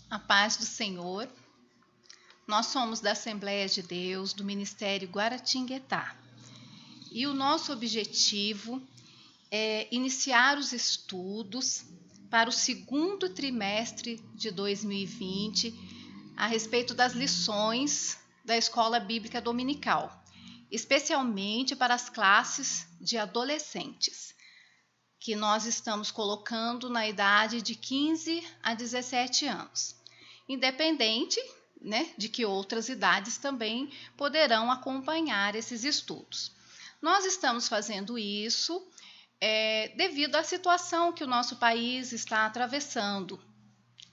A paz do Senhor. Nós somos da Assembleia de Deus, do Ministério Guaratinguetá. E o nosso objetivo é iniciar os estudos para o segundo trimestre de 2020 a respeito das lições da Escola Bíblica Dominical, especialmente para as classes de adolescentes, que nós estamos colocando na idade de 15 a 17 anos. Independente, de que outras idades também poderão acompanhar esses estudos. Nós estamos fazendo isso devido à situação que o nosso país está atravessando.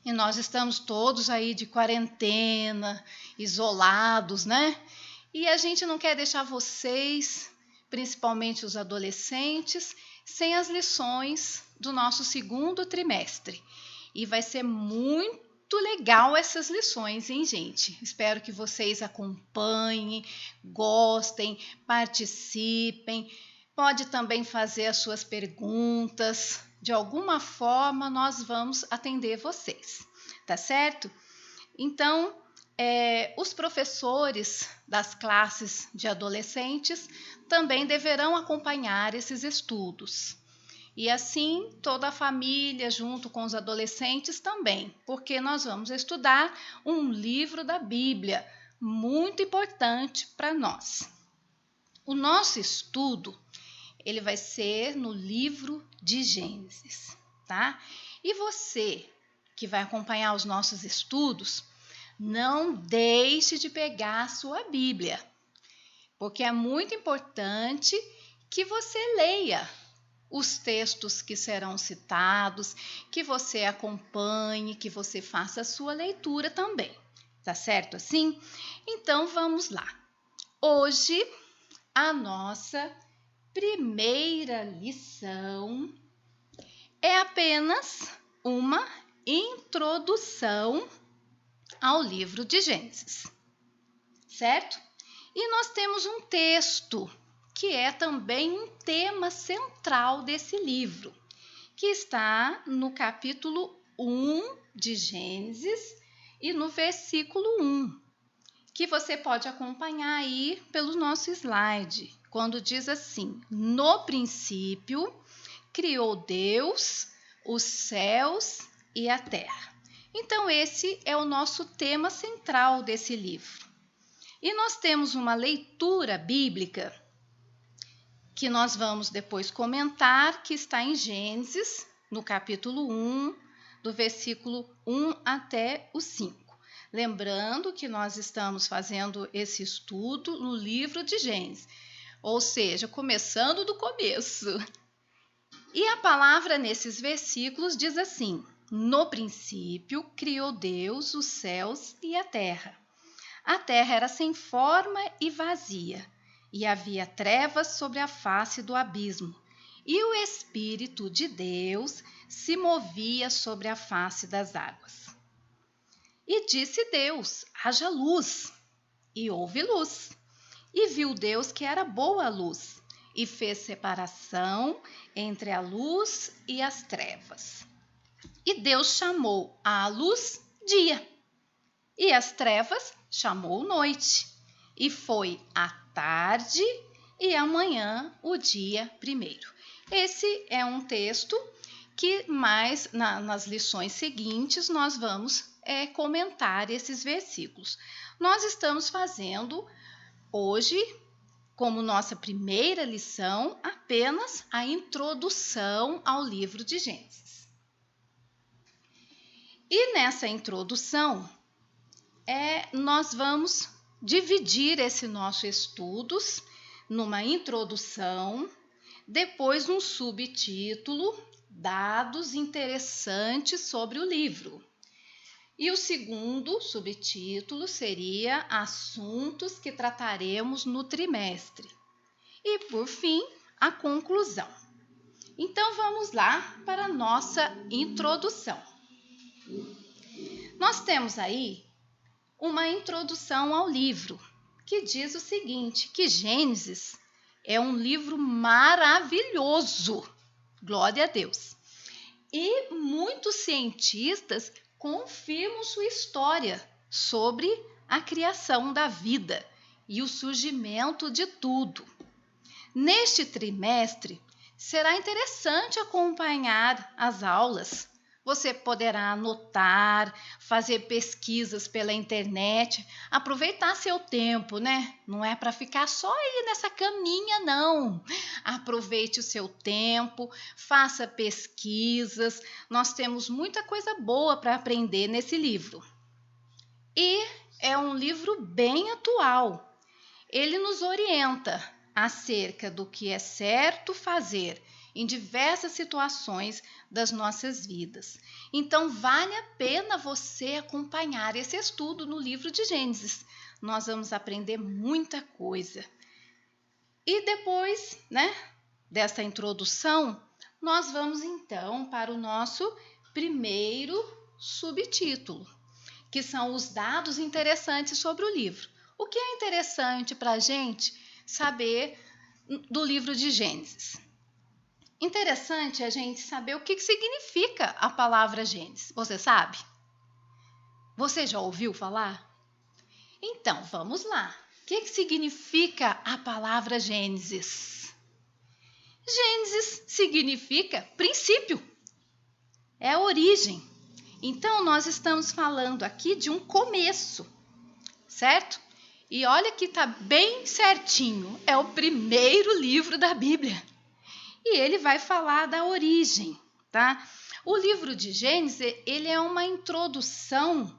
E nós estamos todos aí de quarentena, isolados, E a gente não quer deixar vocês, principalmente os adolescentes, sem as lições do nosso segundo trimestre. E vai ser muito legal essas lições, hein, gente? Espero que vocês acompanhem, gostem, participem. Pode também fazer as suas perguntas. De alguma forma, nós vamos atender vocês, tá certo? Então, os professores das classes de adolescentes também deverão acompanhar esses estudos. E assim, toda a família, junto com os adolescentes também, porque nós vamos estudar um livro da Bíblia, muito importante para nós. O nosso estudo, ele vai ser no livro de Gênesis, tá? E você, que vai acompanhar os nossos estudos, não deixe de pegar a sua Bíblia, porque é muito importante que você leia os textos que serão citados, que você acompanhe, que você faça a sua leitura também, tá certo assim? Então vamos lá. Hoje a nossa primeira lição é apenas uma introdução ao livro de Gênesis, certo? E nós temos um texto que é também um tema central desse livro, que está no capítulo 1 de Gênesis e no versículo 1, que você pode acompanhar aí pelo nosso slide, quando diz assim: no princípio criou Deus os céus e a terra. Então esse é o nosso tema central desse livro. E nós temos uma leitura bíblica que nós vamos depois comentar, que está em Gênesis, no capítulo 1, do versículo 1 até o 5. Lembrando que nós estamos fazendo esse estudo no livro de Gênesis, ou seja, começando do começo. E a palavra nesses versículos diz assim: no princípio criou Deus os céus e a terra. A terra era sem forma e vazia, e havia trevas sobre a face do abismo, e o Espírito de Deus se movia sobre a face das águas. E disse Deus: haja luz, e houve luz. E viu Deus que era boa a luz, e fez separação entre a luz e as trevas. E Deus chamou à luz dia, e as trevas chamou noite. E foi a tarde e amanhã o dia primeiro. Esse é um texto que mais nas lições seguintes nós vamos comentar esses versículos. Nós estamos fazendo hoje, como nossa primeira lição, apenas a introdução ao livro de Gênesis. E nessa introdução, nós vamos dividir esse nosso estudos numa introdução, depois um subtítulo, dados interessantes sobre o livro. E o segundo subtítulo seria assuntos que trataremos no trimestre. E, por fim, a conclusão. Então, vamos lá para a nossa introdução. Nós temos aí uma introdução ao livro, que diz o seguinte, que Gênesis é um livro maravilhoso, glória a Deus. E muitos cientistas confirmam sua história sobre a criação da vida e o surgimento de tudo. Neste trimestre, será interessante acompanhar as aulas. Você poderá anotar, fazer pesquisas pela internet, aproveitar seu tempo, né? Não é para ficar só aí nessa caminha, não. Aproveite o seu tempo, faça pesquisas. Nós temos muita coisa boa para aprender nesse livro. E é um livro bem atual. Ele nos orienta acerca do que é certo fazer em diversas situações das nossas vidas. Então, vale a pena você acompanhar esse estudo no livro de Gênesis. Nós vamos aprender muita coisa. E depois, dessa introdução, nós vamos então para o nosso primeiro subtítulo, que são os dados interessantes sobre o livro. O que é interessante para a gente saber do livro de Gênesis? Interessante a gente saber o que significa a palavra Gênesis. Você sabe? Você já ouviu falar? Então, vamos lá. O que significa a palavra Gênesis? Gênesis significa princípio. É a origem. Então, nós estamos falando aqui de um começo, certo? E olha que está bem certinho. É o primeiro livro da Bíblia. E ele vai falar da origem, tá? O livro de Gênesis, ele é uma introdução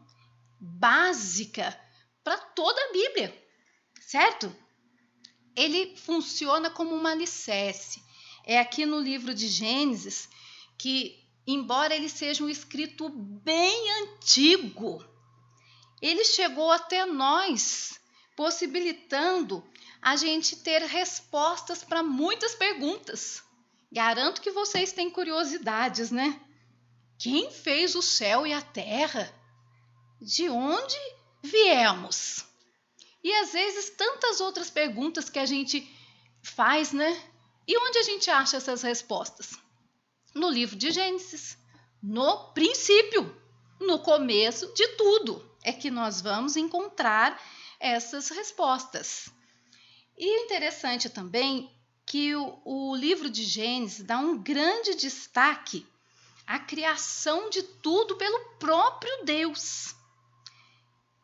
básica para toda a Bíblia, certo? Ele funciona como um alicerce. É aqui no livro de Gênesis que, embora ele seja um escrito bem antigo, ele chegou até nós, possibilitando a gente ter respostas para muitas perguntas. Garanto que vocês têm curiosidades, né? Quem fez o céu e a terra? De onde viemos? E às vezes tantas outras perguntas que a gente faz, né? E onde a gente acha essas respostas? No livro de Gênesis, no princípio, no começo de tudo, é que nós vamos encontrar essas respostas. E interessante também que o livro de Gênesis dá um grande destaque à criação de tudo pelo próprio Deus,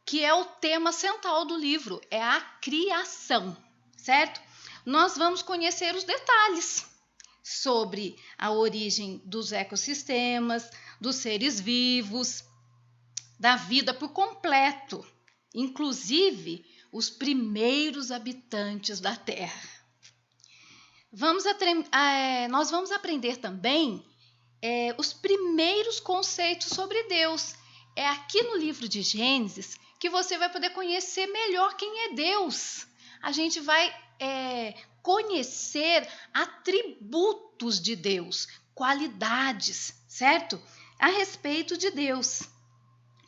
que é o tema central do livro, é a criação, certo? Nós vamos conhecer os detalhes sobre a origem dos ecossistemas, dos seres vivos, da vida por completo, inclusive os primeiros habitantes da Terra. Nós vamos aprender também os primeiros conceitos sobre Deus. É aqui no livro de Gênesis que você vai poder conhecer melhor quem é Deus. A gente vai conhecer atributos de Deus, qualidades, certo? A respeito de Deus.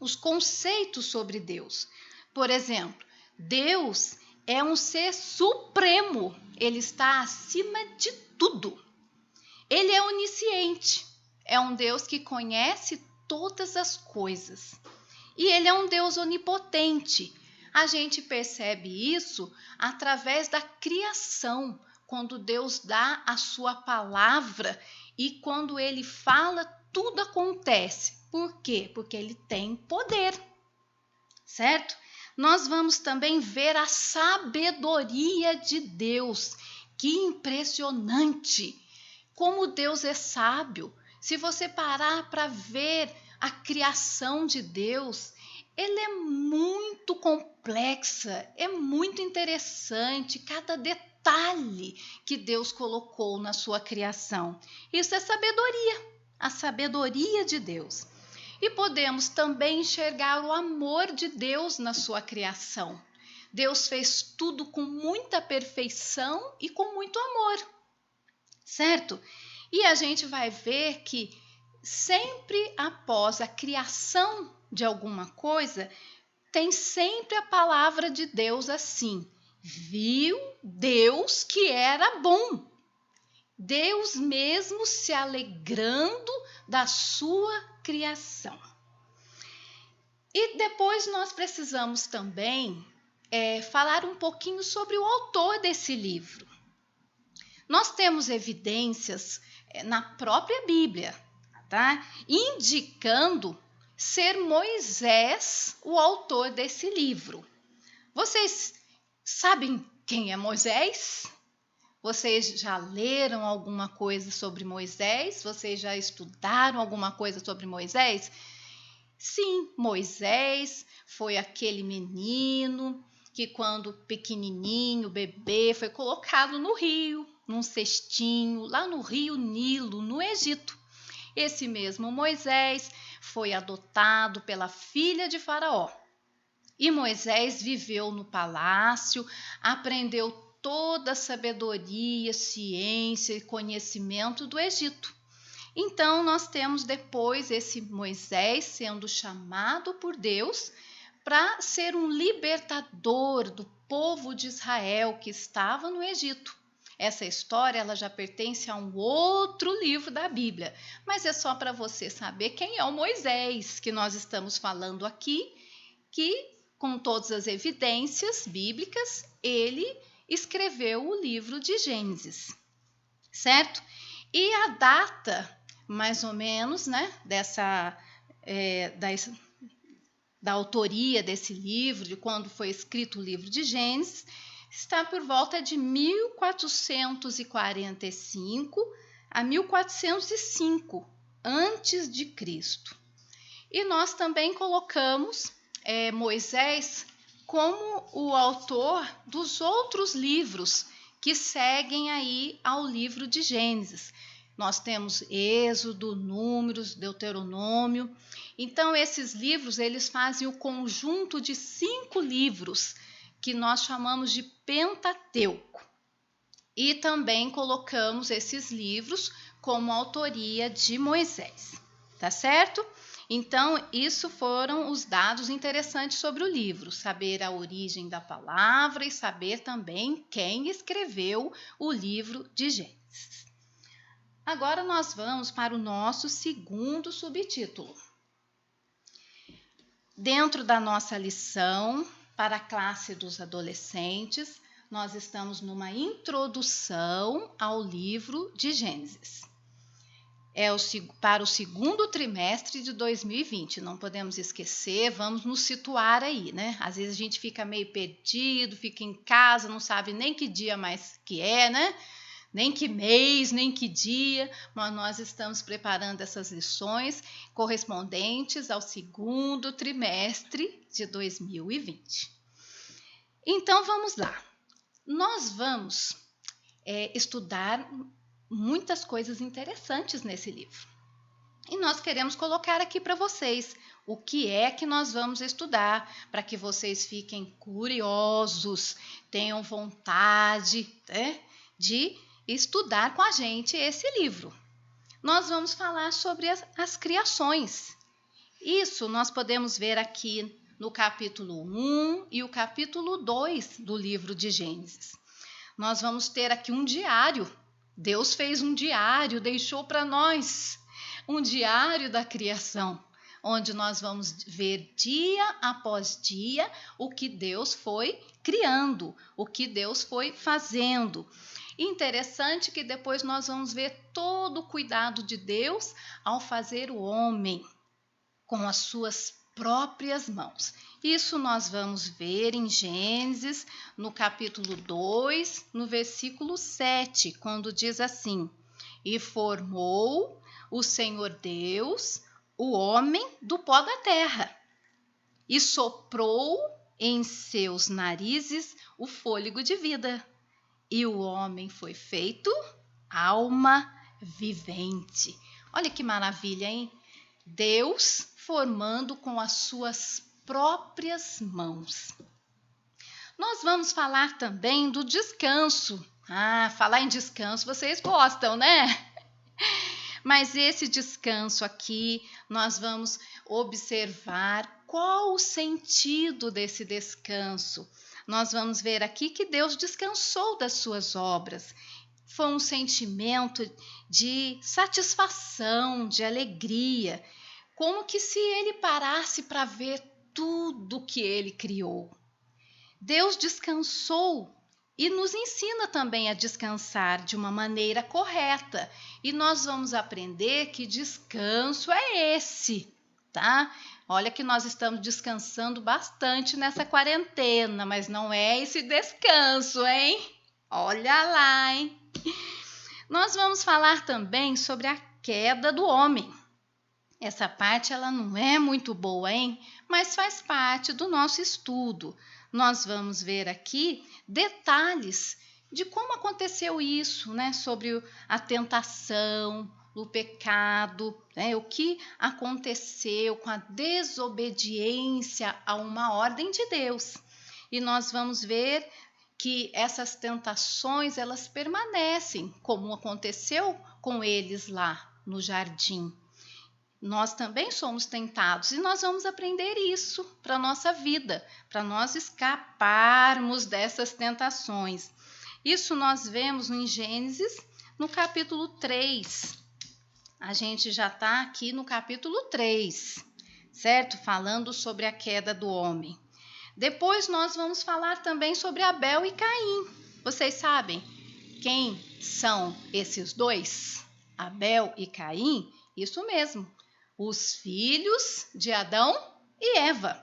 Os conceitos sobre Deus. Por exemplo, Deus é um ser supremo. Ele está acima de tudo. Ele é onisciente. É um Deus que conhece todas as coisas. E ele é um Deus onipotente. A gente percebe isso através da criação, quando Deus dá a sua palavra e quando ele fala, tudo acontece. Por quê? Porque ele tem poder, certo? Nós vamos também ver a sabedoria de Deus. Que impressionante! Como Deus é sábio. Se você parar para ver a criação de Deus, ela é muito complexa, é muito interessante, cada detalhe que Deus colocou na sua criação. Isso é sabedoria, a sabedoria de Deus. E podemos também enxergar o amor de Deus na sua criação. Deus fez tudo com muita perfeição e com muito amor, certo? E a gente vai ver que sempre após a criação de alguma coisa, tem sempre a palavra de Deus assim: viu Deus que era bom. Deus mesmo se alegrando da sua criação. E depois nós precisamos também falar um pouquinho sobre o autor desse livro. Nós temos evidências na própria Bíblia, tá? Indicando ser Moisés o autor desse livro. Vocês sabem quem é Moisés? Vocês já leram alguma coisa sobre Moisés? Vocês já estudaram alguma coisa sobre Moisés? Sim, Moisés foi aquele menino que, quando pequenininho, bebê, foi colocado no rio, num cestinho, lá no rio Nilo, no Egito. Esse mesmo Moisés foi adotado pela filha de Faraó. E Moisés viveu no palácio, aprendeu toda a sabedoria, ciência e conhecimento do Egito. Então, nós temos depois esse Moisés sendo chamado por Deus para ser um libertador do povo de Israel que estava no Egito. Essa história ela já pertence a um outro livro da Bíblia, mas é só para você saber quem é o Moisés que nós estamos falando aqui, que, com todas as evidências bíblicas, ele escreveu o livro de Gênesis, certo? E a data, mais ou menos, né, da autoria desse livro, de quando foi escrito o livro de Gênesis, está por volta de 1445 a 1405 antes de Cristo. E nós também colocamos Moisés como o autor dos outros livros que seguem aí ao livro de Gênesis. Nós temos Êxodo, Números, Deuteronômio. Então, esses livros, eles fazem o conjunto de 5 livros que nós chamamos de Pentateuco. E também colocamos esses livros como autoria de Moisés, tá certo? Então, isso foram os dados interessantes sobre o livro, saber a origem da palavra e saber também quem escreveu o livro de Gênesis. Agora nós vamos para o nosso segundo subtítulo. Dentro da nossa lição para a classe dos adolescentes, nós estamos numa introdução ao livro de Gênesis. Para o segundo trimestre de 2020, não podemos esquecer, vamos nos situar aí, né? Às vezes a gente fica meio perdido, fica em casa, não sabe nem que dia mais que é, né? Nem que mês, nem que dia, mas nós estamos preparando essas lições correspondentes ao segundo trimestre de 2020. Então, vamos lá. Nós vamos estudar muitas coisas interessantes nesse livro. E nós queremos colocar aqui para vocês o que é que nós vamos estudar, para que vocês fiquem curiosos, tenham vontade, né, de estudar com a gente esse livro. Nós vamos falar sobre as criações. Isso nós podemos ver aqui no capítulo 1 e o capítulo 2 do livro de Gênesis. Nós vamos ter aqui um diário. Deus fez um diário, deixou para nós um diário da criação, onde nós vamos ver dia após dia o que Deus foi criando, o que Deus foi fazendo. Interessante que depois nós vamos ver todo o cuidado de Deus ao fazer o homem com as suas próprias mãos. Isso nós vamos ver em Gênesis, no capítulo 2, no versículo 7, quando diz assim: E formou o Senhor Deus o homem do pó da terra, e soprou em seus narizes o fôlego de vida. E o homem foi feito alma vivente. Olha que maravilha, hein? Deus formando com as suas próprias mãos. Nós vamos falar também do descanso. Falar em descanso vocês gostam, né? Mas esse descanso aqui, nós vamos observar qual o sentido desse descanso. Nós vamos ver aqui que Deus descansou das suas obras. Foi um sentimento de satisfação, de alegria, como que se ele parasse para ver tudo que ele criou. Deus descansou e nos ensina também a descansar de uma maneira correta. E nós vamos aprender que descanso é esse, tá? Olha que nós estamos descansando bastante nessa quarentena, mas não é esse descanso, hein? Olha lá, hein? Nós vamos falar também sobre a queda do homem. Essa parte ela não é muito boa, hein? Mas faz parte do nosso estudo. Nós vamos ver aqui detalhes de como aconteceu isso, né? Sobre a tentação, o pecado, né? O que aconteceu com a desobediência a uma ordem de Deus. E nós vamos ver que essas tentações elas permanecem, como aconteceu com eles lá no jardim. Nós também somos tentados e nós vamos aprender isso para a nossa vida, para nós escaparmos dessas tentações. Isso nós vemos em Gênesis, no capítulo 3. A gente já está aqui no capítulo 3, certo? Falando sobre a queda do homem. Depois nós vamos falar também sobre Abel e Caim. Vocês sabem quem são esses dois? Abel e Caim? Isso mesmo. Os filhos de Adão e Eva,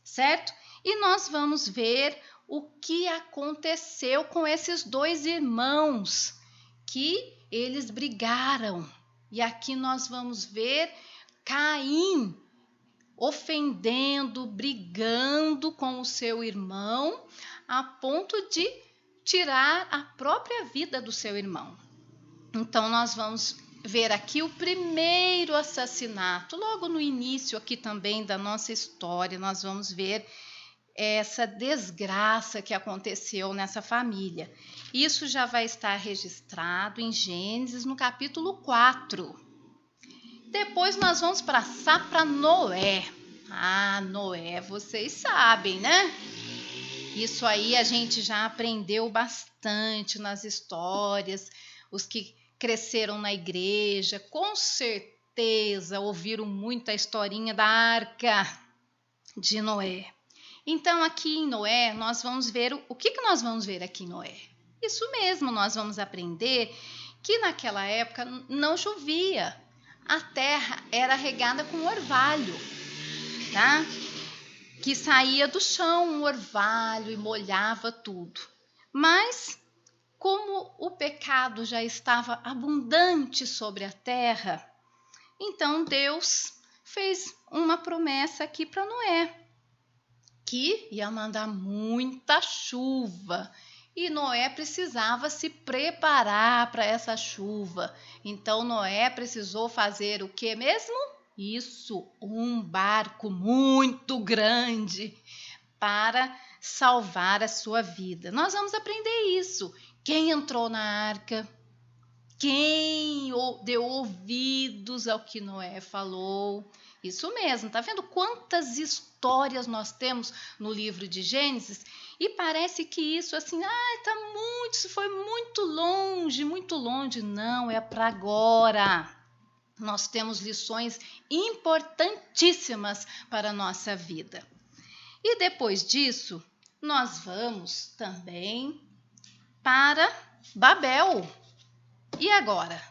certo? E nós vamos ver o que aconteceu com esses dois irmãos, que eles brigaram. E aqui nós vamos ver Caim ofendendo, brigando com o seu irmão, a ponto de tirar a própria vida do seu irmão. Então nós vamos ver aqui o primeiro assassinato, logo no início aqui também da nossa história, nós vamos ver essa desgraça que aconteceu nessa família. Isso já vai estar registrado em Gênesis, no capítulo 4. Depois nós vamos passar para Noé. Noé, vocês sabem, né? Isso aí a gente já aprendeu bastante nas histórias, os que cresceram na igreja, com certeza ouviram muito a historinha da arca de Noé. Então, aqui em Noé, nós vamos ver o que nós vamos ver aqui em Noé. Isso mesmo, nós vamos aprender que naquela época não chovia, a terra era regada com orvalho, tá? Que saía do chão um orvalho e molhava tudo. Mas como o pecado já estava abundante sobre a terra, então Deus fez uma promessa aqui para Noé, que ia mandar muita chuva. E Noé precisava se preparar para essa chuva. Então Noé precisou fazer o que mesmo? Isso, um barco muito grande para salvar a sua vida. Nós vamos aprender isso. Quem entrou na arca? Quem deu ouvidos ao que Noé falou? Isso mesmo, tá vendo quantas histórias nós temos no livro de Gênesis? E parece que isso assim, isso foi muito longe. Não, é para agora. Nós temos lições importantíssimas para a nossa vida. E depois disso, nós vamos também para Babel. E agora?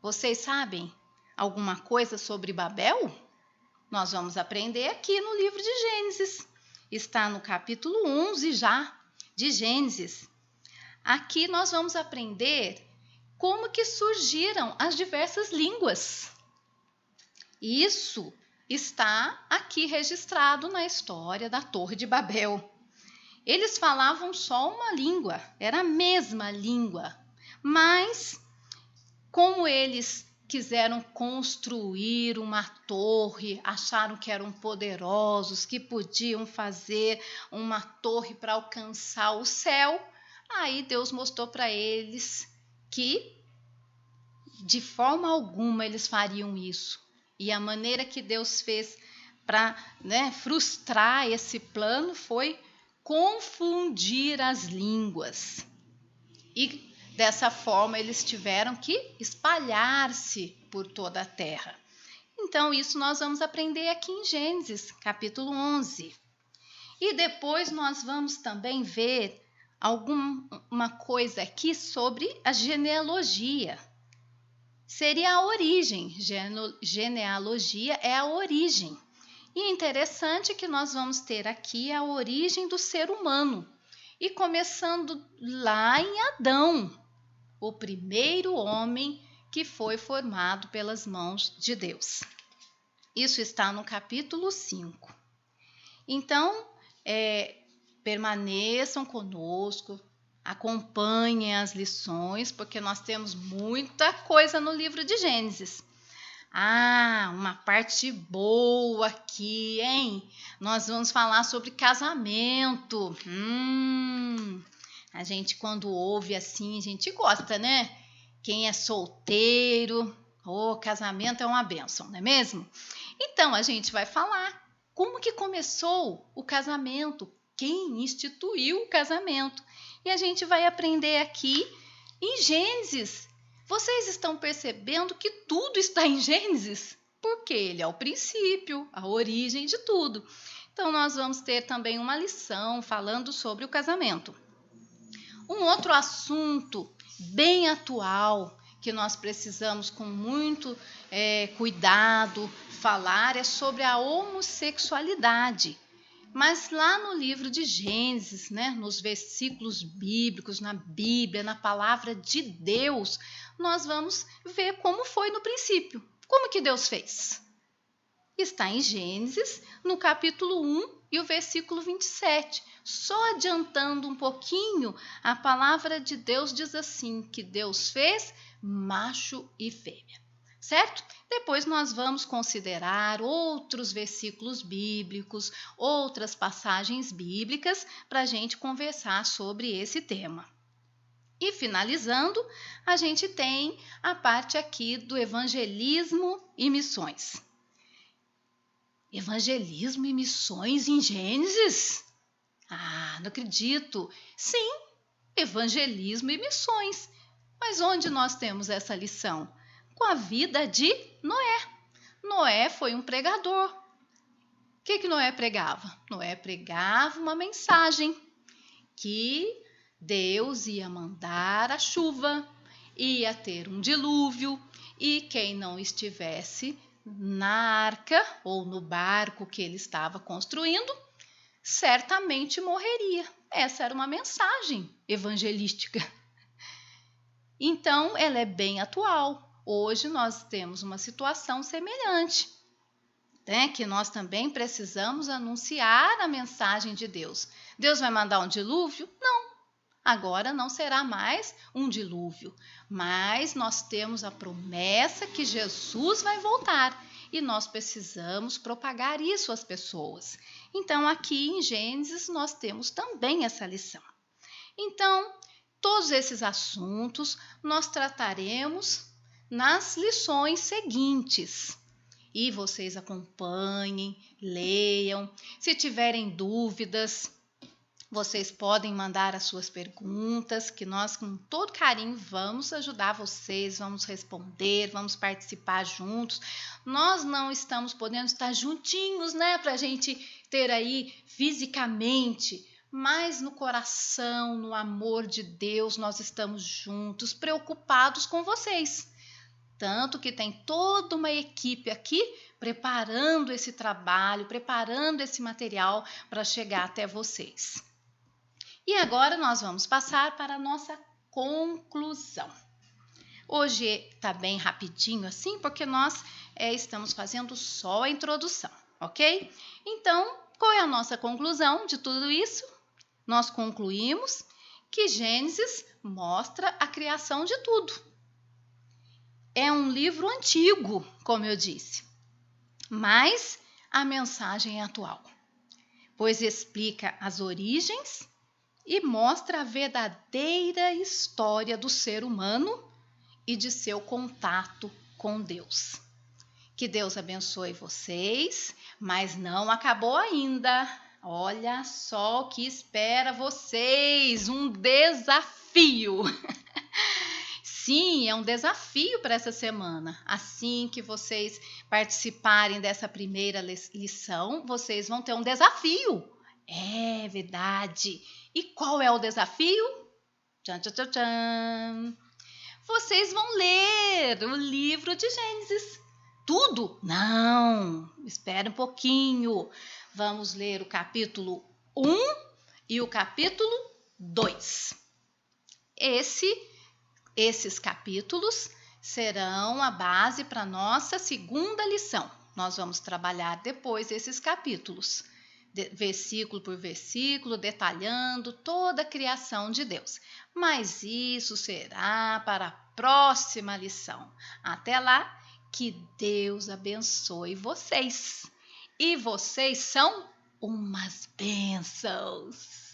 Vocês sabem alguma coisa sobre Babel? Nós vamos aprender aqui no livro de Gênesis. Está no capítulo 11 já de Gênesis. Aqui nós vamos aprender como que surgiram as diversas línguas. Isso está aqui registrado na história da Torre de Babel. Eles falavam só uma língua, era a mesma língua, mas como eles quiseram construir uma torre, acharam que eram poderosos, que podiam fazer uma torre para alcançar o céu, aí Deus mostrou para eles que de forma alguma eles fariam isso. E a maneira que Deus fez para frustrar esse plano foi confundir as línguas. E dessa forma eles tiveram que espalhar-se por toda a terra. Então, isso nós vamos aprender aqui em Gênesis, capítulo 11. E depois nós vamos também ver alguma coisa aqui sobre a genealogia. Seria a origem. Genealogia é a origem. E interessante que nós vamos ter aqui a origem do ser humano. E começando lá em Adão, o primeiro homem que foi formado pelas mãos de Deus. Isso está no capítulo 5. Então, permaneçam conosco, acompanhem as lições, porque nós temos muita coisa no livro de Gênesis. Uma parte boa aqui, hein? Nós vamos falar sobre casamento. A gente, quando ouve assim, a gente gosta, né? Quem é solteiro, casamento é uma bênção, não é mesmo? Então, a gente vai falar como que começou o casamento, quem instituiu o casamento. E a gente vai aprender aqui em Gênesis. Vocês estão percebendo que tudo está em Gênesis? Porque ele é o princípio, a origem de tudo. Então, nós vamos ter também uma lição falando sobre o casamento. Um outro assunto bem atual que nós precisamos com muito cuidado falar é sobre a homossexualidade. Mas lá no livro de Gênesis, né, nos versículos bíblicos, na Bíblia, na palavra de Deus, nós vamos ver como foi no princípio. Como que Deus fez? Está em Gênesis, no capítulo 1 e o versículo 27. Só adiantando um pouquinho, a palavra de Deus diz assim, que Deus fez macho e fêmea, certo? Depois nós vamos considerar outros versículos bíblicos, outras passagens bíblicas para a gente conversar sobre esse tema. E finalizando, a gente tem a parte aqui do evangelismo e missões. Evangelismo e missões em Gênesis? Não acredito. Sim, evangelismo e missões. Mas onde nós temos essa lição? Com a vida de Noé. Noé foi um pregador. O que Noé pregava? Noé pregava uma mensagem que Deus ia mandar a chuva, ia ter um dilúvio e quem não estivesse na arca ou no barco que ele estava construindo, certamente morreria. Essa era uma mensagem evangelística. Então, ela é bem atual. Hoje nós temos uma situação semelhante, né? Que nós também precisamos anunciar a mensagem de Deus. Deus vai mandar um dilúvio? Não. Agora não será mais um dilúvio, mas nós temos a promessa que Jesus vai voltar e nós precisamos propagar isso às pessoas. Então, aqui em Gênesis, nós temos também essa lição. Então, todos esses assuntos nós trataremos nas lições seguintes. E vocês acompanhem, leiam. Se tiverem dúvidas, vocês podem mandar as suas perguntas, que nós, com todo carinho, vamos ajudar vocês, vamos responder, vamos participar juntos. Nós não estamos podendo estar juntinhos, né, para a gente ter aí fisicamente, mas no coração, no amor de Deus, nós estamos juntos, preocupados com vocês. Tanto que tem toda uma equipe aqui preparando esse trabalho, preparando esse material para chegar até vocês. E agora nós vamos passar para a nossa conclusão. Hoje está bem rapidinho assim, porque nós estamos fazendo só a introdução, ok? Então, qual é a nossa conclusão de tudo isso? Nós concluímos que Gênesis mostra a criação de tudo. É um livro antigo, como eu disse, mas a mensagem é atual, pois explica as origens e mostra a verdadeira história do ser humano e de seu contato com Deus. Que Deus abençoe vocês, mas não acabou ainda. Olha só o que espera vocês, um desafio. Sim, é um desafio para essa semana. Assim que vocês participarem dessa primeira lição, vocês vão ter um desafio. É verdade. E qual é o desafio? Tchan, tchan, tchan, tchan. Vocês vão ler o livro de Gênesis. Tudo? Não, espera um pouquinho. Vamos ler o capítulo 1 e o capítulo 2. Esses capítulos serão a base para a nossa segunda lição. Nós vamos trabalhar depois esses capítulos, versículo por versículo, detalhando toda a criação de Deus. Mas isso será para a próxima lição. Até lá, que Deus abençoe vocês. E vocês são umas bênçãos.